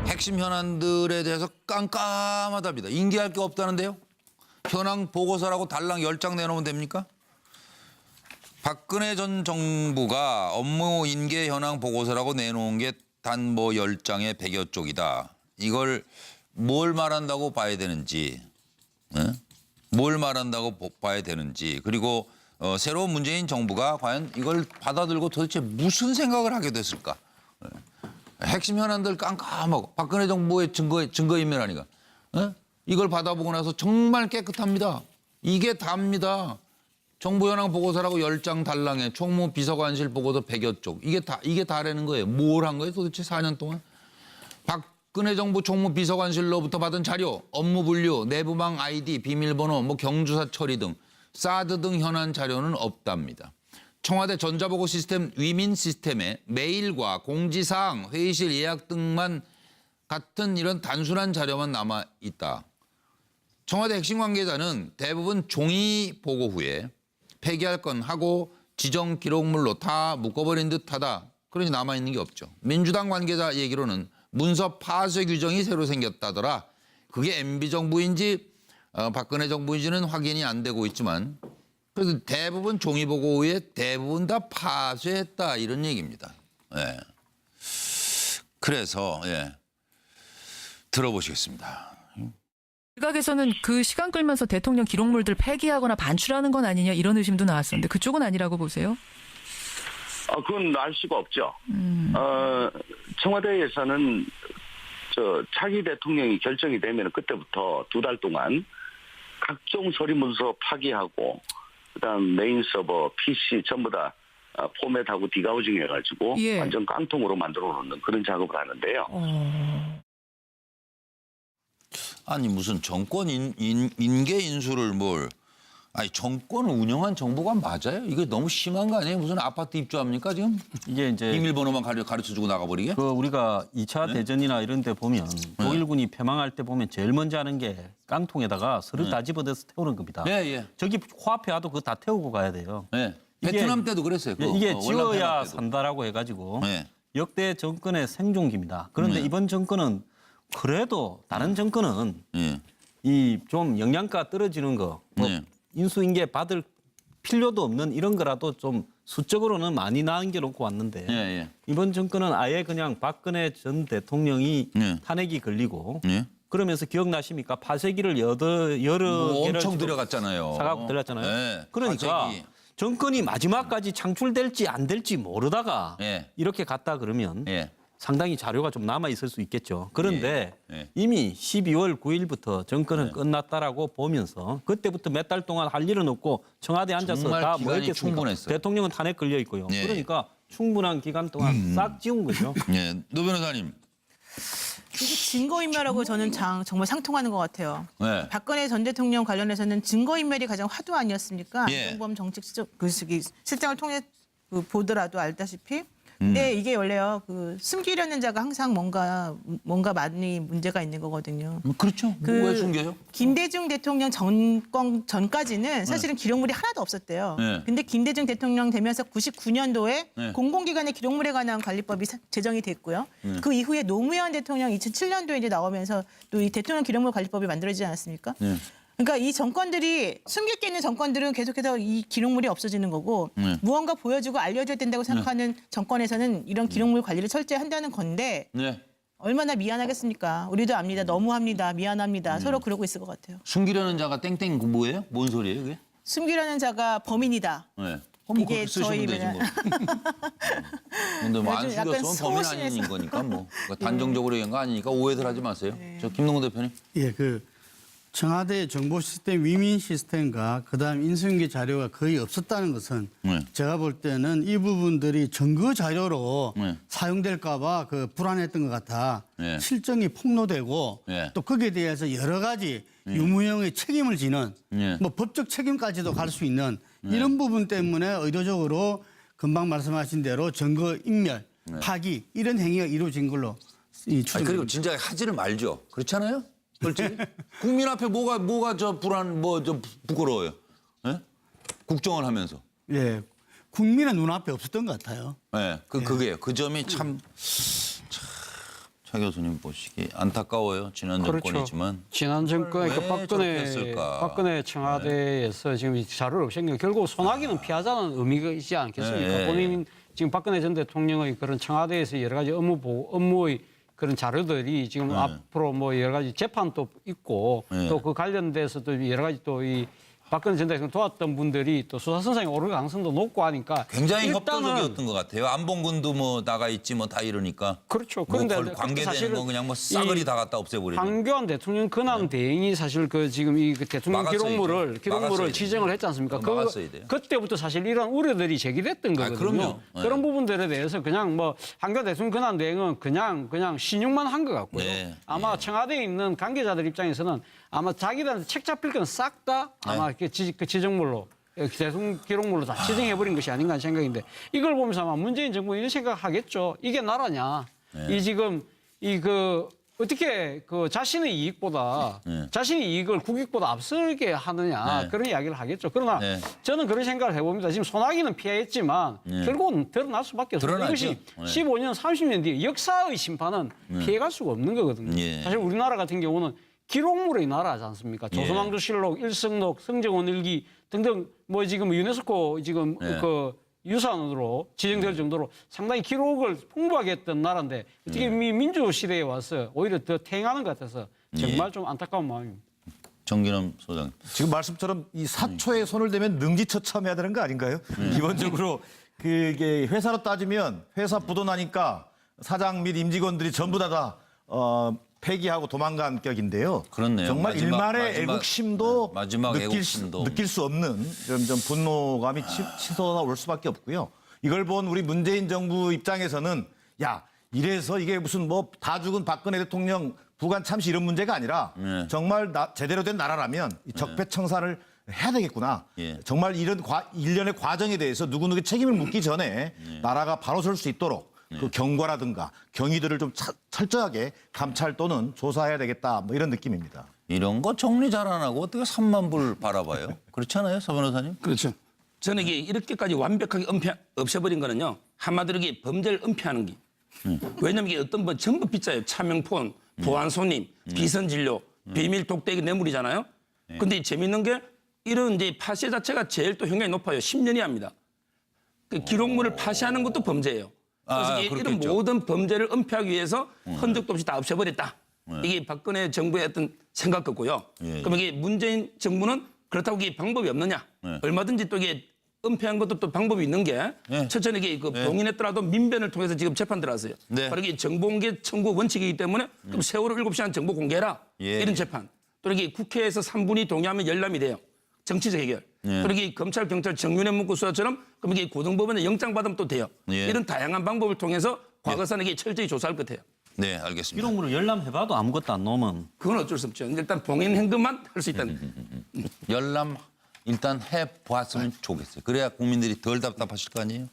핵심 현안들에 대해서 깜깜하답니다. 인계할 게 없다는데요. 현황 보고서라고 달랑 10장 내놓으면 됩니까? 박근혜 전 정부가 업무 인계 현황 보고서라고 내놓은 게 단 뭐 10장에 100여 쪽이다. 이걸 뭘 말한다고 봐야 되는지, 뭘 말한다고 봐야 되는지, 그리고 새로운 문재인 정부가 과연 이걸 받아들고 도대체 무슨 생각을 하게 됐을까? 핵심 현안들 깜깜하고 박근혜 정부의 증거인멸하니까 이걸 받아보고 나서 정말 깨끗합니다. 이게 답니다. 정부 현황 보고서라고 10장 달랑에 총무 비서관실 보고서 100여 쪽. 이게 다라는 거예요. 뭘 한 거예요 도대체 4년 동안? 박근혜 정부 총무 비서관실로부터 받은 자료, 업무 분류, 내부망 아이디, 비밀번호, 경주사 처리 등 사드 등 현안 자료는 없답니다. 청와대 전자보고 시스템 위민 시스템에 메일과 공지사항, 회의실 예약 등만 같은 이런 단순한 자료만 남아 있다. 청와대 핵심 관계자는 대부분 종이 보고 후에 폐기할 건 하고 지정 기록물로 다 묶어버린 듯하다. 그러니 남아있는 게 없죠. 민주당 관계자 얘기로는 문서 파쇄 규정이 새로 생겼다더라. 그게 MB정부인지 박근혜 정부인지는 확인이 안 되고 있지만 그래서 대부분 종이 보고 후에 대부분 다 파쇄했다 이런 얘기입니다. 예. 그래서 들어보시겠습니다. 일각에서는 그 시간 끌면서 대통령 기록물들 폐기하거나 반출하는 건 아니냐 이런 의심도 나왔었는데 그쪽은 아니라고 보세요? 그건 알 수가 없죠. 청와대에서는 차기 대통령이 결정이 되면 그때부터 2달 동안 각종 서류 문서 파기하고 그다음 메인 서버, PC 전부 다 포맷하고 디가우징 해가지고 완전 깡통으로 만들어 놓는 그런 작업을 하는데요. 아니 무슨 정권 인계 인수를 아니 정권을 운영한 정부가 맞아요? 이게 너무 심한 거 아니에요? 무슨 아파트 입주합니까 지금? 이게 이제 비밀번호만 가르쳐주고 나가버리게? 우리가 2차 대전이나 이런 데 보면 독일군이 패망할 때 보면 제일 먼저 하는 게 깡통에다가 서류 다 집어넣어서 태우는 겁니다. 저기 화폐 와도 그거 다 태우고 가야 돼요. 베트남 때도 그랬어요. 이게 지어야 산다라고 해가지고 역대 정권의 생존기입니다. 그런데 이번 정권은 그래도 다른 정권은 이 좀 영양가 떨어지는 거 인수인계 받을 필요도 없는 이런 거라도 좀 수적으로는 많이 남겨놓고 왔는데 이번 정권은 아예 그냥 박근혜 전 대통령이 탄핵이 걸리고 그러면서 기억나십니까? 파쇄기를 여러 개를 엄청 들어갔잖아요. 사갖고 들어갔잖아요. 네, 그러니까 파쇄기. 정권이 마지막까지 창출될지 안 될지 모르다가 이렇게 갔다 그러면 상당히 자료가 좀 남아 있을 수 있겠죠. 그런데 이미 12월 9일부터 정권은 끝났다라고 보면서 그때부터 몇 달 동안 할 일은 없고 청와대 앉아서 다 뭐 했겠습니까? 대통령은 탄핵 걸려 있고요. 그러니까 충분한 기간 동안 싹 지운 거죠. 노 변호사님. 이게 증거인멸하고 저는 정말 상통하는 것 같아요. 박근혜 전 대통령 관련해서는 증거인멸이 가장 화두 아니었습니까? 안종범 실장을 통해 보더라도 알다시피. 근데 이게 원래요, 숨기려는 자가 항상 뭔가 많이 문제가 있는 거거든요. 그렇죠. 왜 숨겨요? 김대중 대통령 정권 전까지는 사실은 기록물이 하나도 없었대요. 근데 김대중 대통령 되면서 99년도에 공공기관의 기록물에 관한 관리법이 제정이 됐고요. 그 이후에 노무현 대통령 2007년도에 이제 나오면서 또 이 대통령 기록물 관리법이 만들어지지 않았습니까? 그러니까 이 정권들이 숨길 게 있는 정권들은 계속해서 이 기록물이 없어지는 거고 무언가 보여주고 알려줘야 된다고 생각하는 정권에서는 이런 기록물 관리를 철저히 한다는 건데 얼마나 미안하겠습니까? 우리도 압니다. 너무합니다. 미안합니다. 서로 그러고 있을 것 같아요. 숨기려는 자가 땡땡 뭐예요? 뭔 소리예요 그게? 숨기려는 자가 범인이다. 이게 저희 되지 뭐. 근데 안 숨겼으면 범인 아닌 거니까 단정적으로 이런 거 아니니까 오해들 하지 마세요. 저 김동훈 대표님. 청와대 정보 시스템 위민 시스템과 그다음 인수인계 자료가 거의 없었다는 것은 제가 볼 때는 이 부분들이 증거 자료로 사용될까 봐 불안했던 것 같아. 실정이 폭로되고 또 거기에 대해서 여러 가지 유무형의 책임을 지는 법적 책임까지도 갈 수 있는 이런 부분 때문에 의도적으로 금방 말씀하신 대로 증거 인멸, 파기 이런 행위가 이루어진 걸로 추정됩니다. 그리고 진짜 하지를 말죠. 그렇지 않아요? 그렇지? 국민 앞에 뭐가 부끄러워요? 국정을 하면서. 국민의 눈앞에 없었던 것 같아요. 그게요. 그 점이 참 차 교수님 보시기 안타까워요. 지난 정권이지만. 지난 정권 왜 그 저렇게 했을까? 박근혜 청와대에서 지금 이 자료를 없앤 게 결국 소나기는 피하자는 의미이지 않겠습니까? 본인 지금 박근혜 전 대통령의 그런 청와대에서 여러 가지 업무의 그런 자료들이 지금 앞으로 뭐 여러 가지 재판도 있고 또 그 관련돼서도 여러 가지 또 이 박근혜 전 대통령 도왔던 분들이 또 수사선상에 오를 가능성도 높고 하니까 굉장히 일단은 협조적이었던 것 같아요. 안봉근도 뭐 나가 있지 뭐 다 이러니까. 그렇죠. 뭐 그런데 관계되는 사실은 거 그냥 뭐 싸그리 이 다 갖다 없애버리죠. 황교안 대통령 근황 대행이 사실 그 지금 이 그 대통령 막았어야죠. 기록물을 막았어야 지정을 했지 않습니까? 그거 막았어야 돼요. 그때부터 사실 이런 우려들이 제기됐던 거거든요. 그럼요. 네. 그런 부분들에 대해서 그냥 뭐 황교안 대통령 근황 대행은 그냥 신용만 한 것 같고요. 네. 아마 청와대에 있는 관계자들 입장에서는 아마 자기들한테 책 잡힐 건 싹 다 아마 그 지정물로 대통령 기록물로 다 지정해버린 것이 아닌가 하는 생각인데 이걸 보면서 아마 문재인 정부는 이런 생각하겠죠. 이게 나라냐. 이 지금 어떻게 그 자신의 이익보다 자신의 이익을 국익보다 앞서게 하느냐 그런 이야기를 하겠죠. 그러나 저는 그런 생각을 해봅니다. 지금 소나기는 피했지만 결국은 드러날 수밖에 없어요. 드러나죠. 이것이 15년, 30년 뒤에 역사의 심판은 피해갈 수가 없는 거거든요. 사실 우리나라 같은 경우는 기록물의 나라지 않습니까? 조선왕조실록, 일성록, 성정원 일기 등등 뭐 지금 유네스코 지금 그 유산으로 지정될 정도로 상당히 기록을 풍부하게 했던 나라인데 어떻게 민주 시대에 와서 오히려 더 퇴행하는 것 같아서 정말 좀 안타까운 마음입니다. 정기남 소장. 지금 말씀처럼 이 사초에 손을 대면 능지처참해야 되는 거 아닌가요? 기본적으로 그게 회사로 따지면 회사 부도나니까 사장 및 임직원들이 전부 다 폐기하고 도망간 격인데요. 그렇네요. 정말 일말의 애국심도 마지막 애국심도 느낄 수 없는 좀 분노감이 치솟아 올 수밖에 없고요. 이걸 본 우리 문재인 정부 입장에서는 야 이래서 이게 무슨 뭐 다 죽은 박근혜 대통령 부관 참시 이런 문제가 아니라 정말 제대로 된 나라라면 이 적폐청산을 해야 되겠구나. 정말 이런 일련의 과정에 대해서 누구누구 책임을 묻기 전에 나라가 바로 설 수 있도록 그 경과라든가 경위들을 좀 철저하게 감찰 또는 조사해야 되겠다. 뭐 이런 느낌입니다. 이런 거 정리 잘 안 하고 어떻게 3만 불 바라봐요? 그렇지 않아요, 서 변호사님? 그렇죠. 저는 이게 이렇게까지 완벽하게 없애버린 거는요. 한마디로 이게 범죄를 은폐하는 게. 왜냐하면 이게 어떤 분 전부 빗자예요. 차명폰, 보안 손님, 비선 진료, 비밀 독대기 뇌물이잖아요. 근데 재밌는 게 이런 이제 파쇄 자체가 제일 또 형량이 높아요. 10년이 합니다. 그 기록물을 파쇄하는 것도 범죄예요. 그래서 이런 그렇겠죠. 모든 범죄를 은폐하기 위해서 흔적도 없이 다 없애버렸다. 이게 박근혜 정부의 어떤 생각 같고요. 그럼 이게 문재인 정부는 그렇다고 이게 방법이 없느냐? 얼마든지 또 이게 은폐한 것도 또 방법이 있는 게 첫째는 이게 그 봉인했더라도 민변을 통해서 지금 재판 들어왔어요. 바로 이게 정보공개 청구 원칙이기 때문에 그럼 세월호 7시간 정보 공개해라. 이런 재판. 또 이게 국회에서 3분이 동의하면 열람이 돼요. 정치적 해결. 그리고 이 검찰, 경찰 정윤회 문구 수사처럼 그럼 이게 고등법원에 영장 받으면 또 돼요. 이런 다양한 방법을 통해서 과거사는 이게 철저히 조사할 것 같아요. 네, 알겠습니다. 기록물을 열람해봐도 아무것도 안 나오면 그건 어쩔 수 없죠. 일단 봉인 현금만 할 수 있다는. 열람 일단 해보았으면 좋겠어요. 그래야 국민들이 덜 답답하실 거 아니에요?